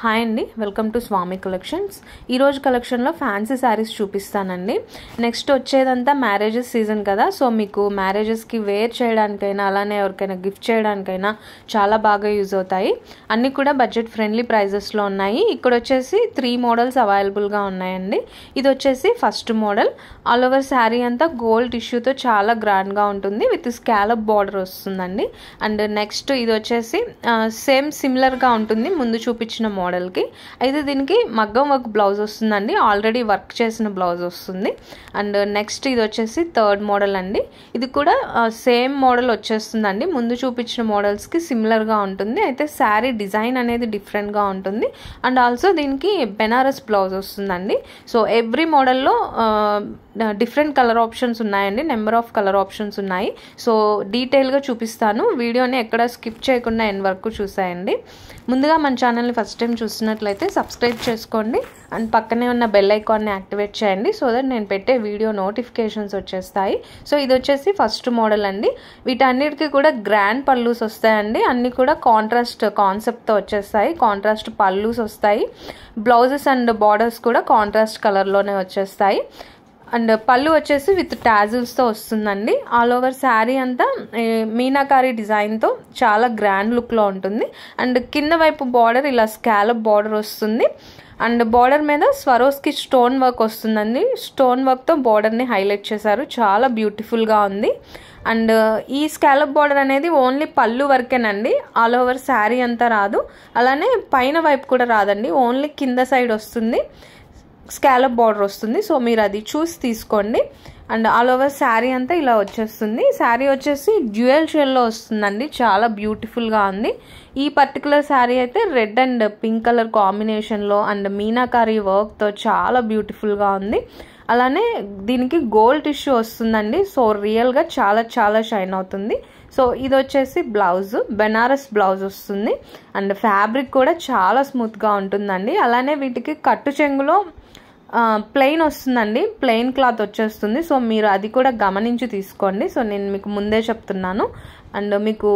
Hi అండి, welcome to Swamy collections. ఈరోజు కలెక్షన్లో ఫ్యాన్సీ శారీస్ చూపిస్తానండి. నెక్స్ట్ వచ్చేదంతా మ్యారేజెస్ సీజన్ కదా, సో మీకు మ్యారేజెస్కి వేర్ చేయడానికైనా అలానే ఎవరికైనా గిఫ్ట్ చేయడానికైనా చాలా బాగా యూజ్ అవుతాయి. అన్నీ కూడా బడ్జెట్ ఫ్రెండ్లీ ప్రైజెస్లో ఉన్నాయి. ఇక్కడ వచ్చేసి 3 మోడల్స్ అవైలబుల్గా ఉన్నాయండి. ఇది వచ్చేసి first model. All over sari అంతా గోల్డ్ టిష్యూతో చాలా గ్రాండ్గా ఉంటుంది, విత్ స్కాలప్ బార్డర్ వస్తుందండి. అండ్ నెక్స్ట్ ఇది వచ్చేసి సేమ్ సిమిలర్గా ఉంటుంది ముందు చూపించిన మోడల్కి. అయితే దీనికి మగ్గం వర్క్ బ్లౌజ్ వస్తుందండి, ఆల్రెడీ వర్క్ చేసిన బ్లౌజ్ వస్తుంది. అండ్ నెక్స్ట్ ఇది వచ్చేసి థర్డ్ మోడల్ అండి. ఇది కూడా సేమ్ మోడల్ వచ్చేస్తుందండి, ముందు చూపించిన మోడల్స్కి సిమిలర్గా ఉంటుంది. అయితే శారీ డిజైన్ అనేది డిఫరెంట్గా ఉంటుంది. అండ్ ఆల్సో దీనికి బెనారస్ బ్లౌజ్ వస్తుందండి. సో ఎవ్రీ మోడల్లో డిఫరెంట్ కలర్ ఆప్షన్స్ ఉన్నాయండి, నెంబర్ ఆఫ్ కలర్ ఆప్షన్స్ ఉన్నాయి. సో డీటెయిల్గా చూపిస్తాను, వీడియోని ఎక్కడ స్కిప్ చేయకుండా ఎండ్ వరకు చూసాయండి. ముందుగా మన ఛానల్ని ఫస్ట్ టైం చూస్తున్నట్లయితే సబ్స్క్రైబ్ చేసుకోండి అండ్ పక్కనే ఉన్న బెల్ ఐకాన్ని యాక్టివేట్ చేయండి, సో దట్ నేను పెట్టే వీడియో నోటిఫికేషన్స్ వచ్చేస్తాయి. సో ఇది వచ్చేసి ఫస్ట్ మోడల్ అండి. వీటన్నిటికీ కూడా గ్రాండ్ పల్లూస్ వస్తాయండి, అన్నీ కూడా కాంట్రాస్ట్ కాన్సెప్ట్తో వచ్చేస్తాయి. కాంట్రాస్ట్ పల్లూస్ వస్తాయి, బ్లౌజెస్ అండ్ బార్డర్స్ కూడా కాంట్రాస్ట్ కలర్లోనే వచ్చేస్తాయి. అండ్ పళ్ళు వచ్చేసి విత్ టాజిల్స్తో వస్తుందండి. ఆల్ ఓవర్ శారీ అంతా మీనాకారి డిజైన్తో చాలా గ్రాండ్ లుక్లో ఉంటుంది. అండ్ కింద వైపు బార్డర్ ఇలా స్కాలప్ బార్డర్ వస్తుంది. అండ్ బార్డర్ మీద స్వరోస్కి స్టోన్ వర్క్ వస్తుందండి. స్టోన్ వర్క్తో బార్డర్ని హైలైట్ చేశారు, చాలా బ్యూటిఫుల్గా ఉంది. అండ్ ఈ స్కాలప్ బార్డర్ అనేది ఓన్లీ పళ్ళు వరకేనండి, ఆల్ ఓవర్ శారీ అంతా రాదు. అలానే పైన వైపు కూడా రాదండి, ఓన్లీ కింద సైడ్ వస్తుంది, స్కాలప్ బార్డర్ వస్తుంది. సో మీరు అది చూసి తీసుకోండి. అండ్ ఆల్ ఓవర్ శారీ అంతా ఇలా వచ్చేస్తుంది. శారీ వచ్చేసి డ్యూయల్ షేడ్లో వస్తుందండి, చాలా బ్యూటిఫుల్గా ఉంది. ఈ పర్టికులర్ శారీ అయితే రెడ్ అండ్ పింక్ కలర్ కాంబినేషన్లో అండ్ మీనాకారి వర్క్తో చాలా బ్యూటిఫుల్గా ఉంది. అలానే దీనికి గోల్డ్ టిష్యూ వస్తుందండి, సో రియల్గా చాలా చాలా షైన్ అవుతుంది. సో ఇది వచ్చేసి బ్లౌజ్, బెనారస్ బ్లౌజ్ వస్తుంది. అండ్ ఫ్యాబ్రిక్ కూడా చాలా స్మూత్గా ఉంటుందండి. అలానే వీటికి కట్టు చెంగులో ప్లెయిన్ వస్తుందండి, ప్లెయిన్ క్లాత్ వచ్చేస్తుంది. సో మీరు అది కూడా గమనించి తీసుకోండి. సో నేను మీకు ముందే చెప్తున్నాను. అండ్ మీకు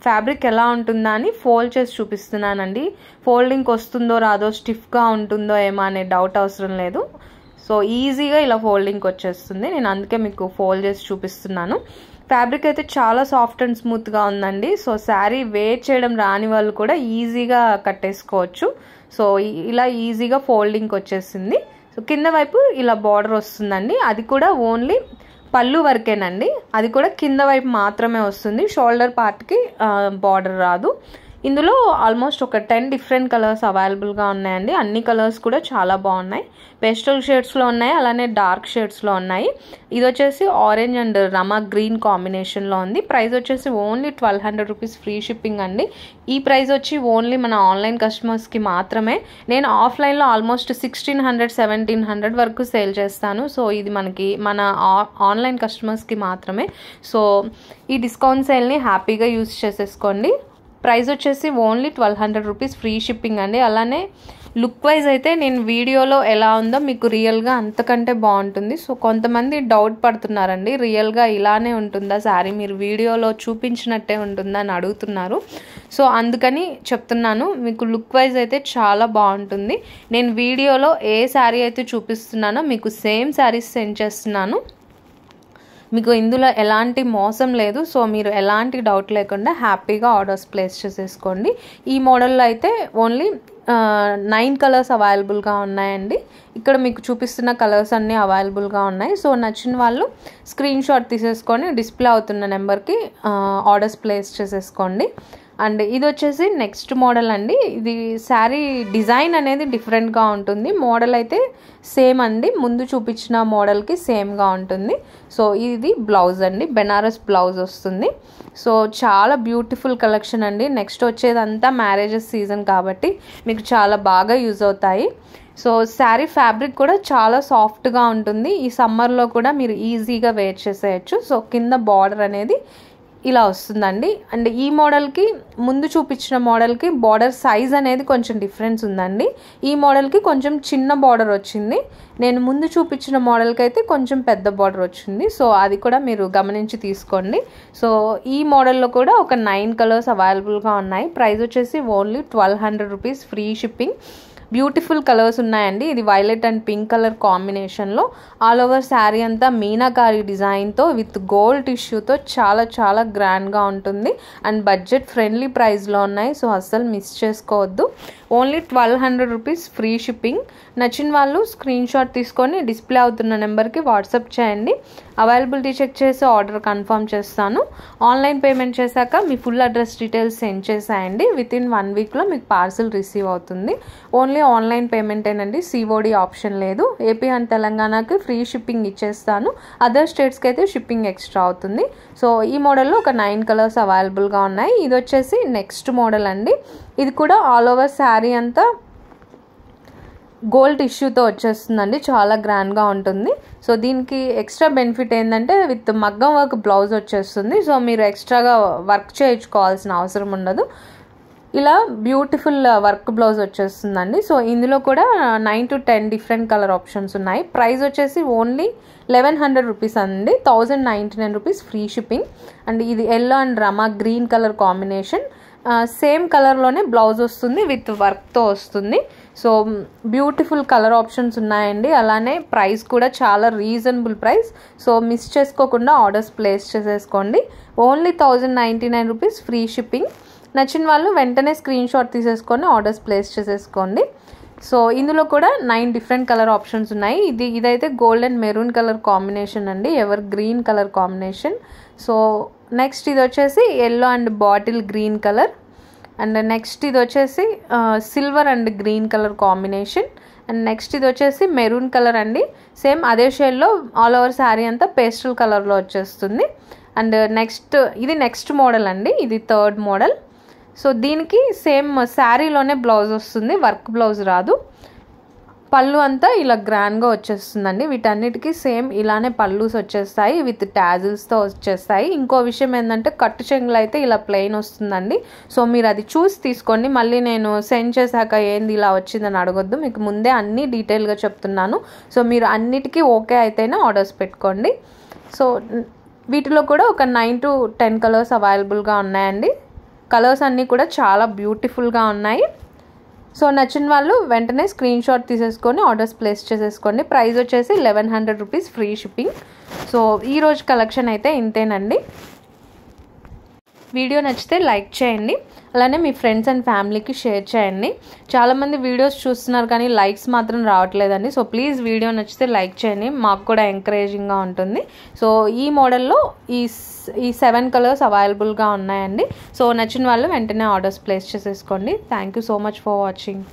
ఫ్యాబ్రిక్ ఎలా ఉంటుందా అని ఫోల్డ్ చేసి చూపిస్తున్నానండి. ఫోల్డింగ్కి వస్తుందో రాదో, స్టిఫ్గా ఉంటుందో ఏమో అనే డౌట్ అవసరం లేదు. సో ఈజీగా ఇలా ఫోల్డింగ్కి వచ్చేస్తుంది, నేను అందుకే మీకు ఫోల్డ్ చేసి చూపిస్తున్నాను. ఫ్యాబ్రిక్ అయితే చాలా సాఫ్ట్ అండ్ స్మూత్గా ఉందండి. సో శారీ వేర్ చేయడం రాని వాళ్ళు కూడా ఈజీగా కట్టేసుకోవచ్చు. సో ఇలా ఈజీగా ఫోల్డింగ్కి వచ్చేసింది. సో కింద వైపు ఇలా బార్డర్ వస్తుందండి, అది కూడా ఓన్లీ పళ్ళు వరకేనండి, అది కూడా కింద వైపు మాత్రమే వస్తుంది, షోల్డర్ పార్ట్కి బార్డర్ రాదు. ఇందులో ఆల్మోస్ట్ ఒక 10 డిఫరెంట్ కలర్స్ అవైలబుల్గా ఉన్నాయండి. అన్ని కలర్స్ కూడా చాలా బాగున్నాయి, పేస్టల్ షేడ్స్లో ఉన్నాయి, అలానే డార్క్ షేడ్స్లో ఉన్నాయి. ఇది వచ్చేసి ఆరెంజ్ అండ్ రమా గ్రీన్ కాంబినేషన్లో ఉంది. ప్రైస్ వచ్చేసి ఓన్లీ 1200 రూపీస్ ఫ్రీ షిప్పింగ్ అండి. ఈ ప్రైస్ వచ్చి ఓన్లీ మన ఆన్లైన్ కస్టమర్స్కి మాత్రమే. నేను ఆఫ్లైన్లో ఆల్మోస్ట్ 1600 1700 వరకు సేల్ చేస్తాను. సో ఇది మన ఆన్లైన్ కస్టమర్స్కి మాత్రమే. సో ఈ డిస్కౌంట్ సేల్ని హ్యాపీగా యూజ్ చేసేసుకోండి. ప్రైస్ వచ్చేసి ఓన్లీ 1200 రూపీస్ ఫ్రీ షిప్పింగ్ అండి. అలానే లుక్ వైజ్ అయితే నేను వీడియోలో ఎలా ఉందో మీకు రియల్గా అంతకంటే బాగుంటుంది. సో కొంతమంది డౌట్ పడుతున్నారండి, రియల్గా ఇలానే ఉంటుందా శారీ, మీరు వీడియోలో చూపించినట్టే ఉంటుందా అని అడుగుతున్నారు. సో అందుకని చెప్తున్నాను, మీకు లుక్ వైజ్ అయితే చాలా బాగుంటుంది. నేను వీడియోలో ఏ శారీ అయితే చూపిస్తున్నానో మీకు సేమ్ శారీస్ సెండ్ చేస్తున్నాను. మీకు ఇందులో ఎలాంటి మోసం లేదు. సో మీరు ఎలాంటి డౌట్ లేకుండా హ్యాపీగా ఆర్డర్స్ ప్లేస్ చేసేసుకోండి. ఈ మోడల్లో అయితే ఓన్లీ 9 కలర్స్ అవైలబుల్గా ఉన్నాయండి. ఇక్కడ మీకు చూపిస్తున్న కలర్స్ అన్నీ అవైలబుల్గా ఉన్నాయి. సో నచ్చిన వాళ్ళు స్క్రీన్ షాట్ తీసేసుకొని డిస్ప్లే అవుతున్న నెంబర్కి ఆర్డర్స్ ప్లేస్ చేసేసుకోండి. అండ్ ఇది వచ్చేసి నెక్స్ట్ మోడల్ అండి. ఇది శారీ డిజైన్ అనేది డిఫరెంట్గా ఉంటుంది, మోడల్ అయితే సేమ్ అండి, ముందు చూపించిన మోడల్కి సేమ్గా ఉంటుంది. సో ఇది బ్లౌజ్ అండి, బెనారస్ బ్లౌజ్ వస్తుంది. సో చాలా బ్యూటిఫుల్ కలెక్షన్ అండి. నెక్స్ట్ వచ్చేదంతా మ్యారేజెస్ సీజన్ కాబట్టి మీకు చాలా బాగా యూజ్ అవుతాయి. సో శారీ ఫ్యాబ్రిక్ కూడా చాలా సాఫ్ట్గా ఉంటుంది, ఈ సమ్మర్లో కూడా మీరు ఈజీగా వేర్ చేసేయచ్చు. సో కింద బార్డర్ అనేది ఇలా వస్తుందండి. అండ్ ఈ మోడల్కి ముందు చూపించిన మోడల్కి బార్డర్ సైజ్ అనేది కొంచెం డిఫరెన్స్ ఉందండి. ఈ మోడల్కి కొంచెం చిన్న బార్డర్ వచ్చింది, నేను ముందు చూపించిన మోడల్కి అయితే కొంచెం పెద్ద బార్డర్ వచ్చింది. సో అది కూడా మీరు గమనించి తీసుకోండి. సో ఈ మోడల్లో కూడా ఒక 9 కలర్స్ అవైలబుల్గా ఉన్నాయి. ప్రైస్ వచ్చేసి only 1200 rupees, free shipping. Beautiful colours ఉన్నాయండి. ఇది వైలెట్ అండ్ పింక్ కలర్ కాంబినేషన్లో ఆల్ ఓవర్ శారీ అంతా మీనాకారి డిజైన్తో విత్ గోల్డ్ టిష్యూతో చాలా చాలా గ్రాండ్గా ఉంటుంది. అండ్ బడ్జెట్ ఫ్రెండ్లీ ప్రైస్లో ఉన్నాయి. సో అస్సలు మిస్ చేసుకోవద్దు. Only 1200 rupees, free shipping. నచ్చిన వాళ్ళు స్క్రీన్ షాట్ తీసుకొని డిస్ప్లే అవుతున్న నెంబర్కి వాట్సాప్ చేయండి. అవైలబిలిటీ చెక్ చేసి ఆర్డర్ కన్ఫర్మ్ చేస్తాను. ఆన్లైన్ పేమెంట్ చేశాక మీ ఫుల్ అడ్రస్ డీటెయిల్స్ సెండ్ చేసేయండి. వితిన్ 1 వీక్లో మీకు పార్సిల్ రిసీవ్ అవుతుంది. ఓన్లీ ఆన్లైన్ పేమెంటేనండి, సిఓడి ఆప్షన్ లేదు. ఏపీ అండ్ తెలంగాణకి ఫ్రీ షిప్పింగ్ ఇచ్చేస్తాను. అదర్ స్టేట్స్కి అయితే షిప్పింగ్ ఎక్స్ట్రా అవుతుంది. సో ఈ మోడల్లో ఒక 9 కలర్స్ అవైలబుల్గా ఉన్నాయి. ఇది వచ్చేసి నెక్స్ట్ మోడల్ అండి. ఇది కూడా ఆల్ ఓవర్ శారీ అంతా గోల్డ్ టిష్యూతో వచ్చేస్తుందండి, చాలా గ్రాండ్గా ఉంటుంది. సో దీనికి ఎక్స్ట్రా బెనిఫిట్ ఏంటంటే విత్ మగ్గం వర్క్ బ్లౌజ్ వచ్చేస్తుంది. సో మీరు ఎక్స్ట్రాగా వర్క్ చేయించుకోవాల్సిన అవసరం ఉండదు. ఇలా బ్యూటిఫుల్ వర్క్ బ్లౌజ్ వచ్చేస్తుందండి. సో ఇందులో కూడా 9 to 10 డిఫరెంట్ కలర్ ఆప్షన్స్ ఉన్నాయి. ప్రైస్ వచ్చేసి ఓన్లీ 1100 రూపీస్ అండి, 1099 రూపీస్, ఫ్రీ షిప్పింగ్. అండ్ ఇది yellow and Rama green colour combination. Same కలర్లోనే బ్లౌజ్ వస్తుంది, విత్ వర్క్తో వస్తుంది. సో బ్యూటిఫుల్ కలర్ ఆప్షన్స్ ఉన్నాయండి. అలానే ప్రైస్ కూడా చాలా రీజనబుల్ ప్రైస్. సో మిస్ చేసుకోకుండా ఆర్డర్స్ ప్లేస్ చేసేసుకోండి. Only 1099 rupees, free shipping. నచ్చిన వాళ్ళు వెంటనే స్క్రీన్ షాట్ తీసేసుకొని ఆర్డర్స్ ప్లేస్ చేసేసుకోండి. సో ఇందులో కూడా 9 డిఫరెంట్ కలర్ ఆప్షన్స్ ఉన్నాయి. ఇదైతే gold and maroon colour combination అండి, evergreen colour combination. So next ఇది వచ్చేసి yellow and bottle green colour. And next ఇది వచ్చేసి silver and green colour combination. And next ఇది వచ్చేసి మెరూన్ కలర్ అండి, సేమ్ అదే షేడ్లో ఆల్ ఓవర్ శారీ అంతా పేస్టల్ కలర్లో వచ్చేస్తుంది. అండ్ ఇది నెక్స్ట్ మోడల్ అండి, ఇది థర్డ్ మోడల్. సో దీనికి సేమ్ శారీలోనే బ్లౌజ్ వస్తుంది, వర్క్ బ్లౌజ్ రాదు. పళ్ళు అంతా ఇలా గ్రాండ్గా వచ్చేస్తుందండి. వీటన్నిటికీ సేమ్ ఇలానే పళ్ళుస్ వచ్చేస్తాయి, విత్ టాజిల్స్తో వచ్చేస్తాయి. ఇంకో విషయం ఏంటంటే కట్టు చెంగులు అయితే ఇలా ప్లెయిన్ వస్తుందండి. సో మీరు అది చూసి తీసుకోండి. మళ్ళీ నేను సెండ్ చేశాక ఏంది ఇలా వచ్చిందని అడగొద్దు, మీకు ముందే అన్నీ డీటెయిల్గా చెప్తున్నాను. సో మీరు అన్నిటికీ ఓకే అయితేనే ఆర్డర్స్ పెట్టుకోండి. సో వీటిలో కూడా ఒక 9 to 10 కలర్స్ అవైలబుల్గా ఉన్నాయండి. కలర్స్ అన్నీ కూడా చాలా బ్యూటిఫుల్గా ఉన్నాయి. సో నచ్చిన వాళ్ళు వెంటనే స్క్రీన్ షాట్ తీసేసుకొని ఆర్డర్స్ ప్లేస్ చేసేసుకోండి. ప్రైస్ వచ్చేసి 1100 రూపీస్, ఫ్రీ షిప్పింగ్. సో ఈరోజు కలెక్షన్ అయితే ఇంతేనండి. వీడియో నచ్చితే లైక్ చేయండి, అలానే మీ ఫ్రెండ్స్ అండ్ ఫ్యామిలీకి షేర్ చేయండి. చాలామంది వీడియోస్ చూస్తున్నారు కానీ లైక్స్ మాత్రం రావట్లేదండి. సో ప్లీజ్ వీడియో నచ్చితే లైక్ చేయండి, మాకు కూడా ఎంకరేజింగ్గా ఉంటుంది. సో ఈ మోడల్లో ఈ 7 కలర్స్ అవైలబుల్గా ఉన్నాయండి. సో నచ్చిన వాళ్ళు వెంటనే ఆర్డర్స్ ప్లేస్ చేసేసుకోండి. Thank you so much for watching.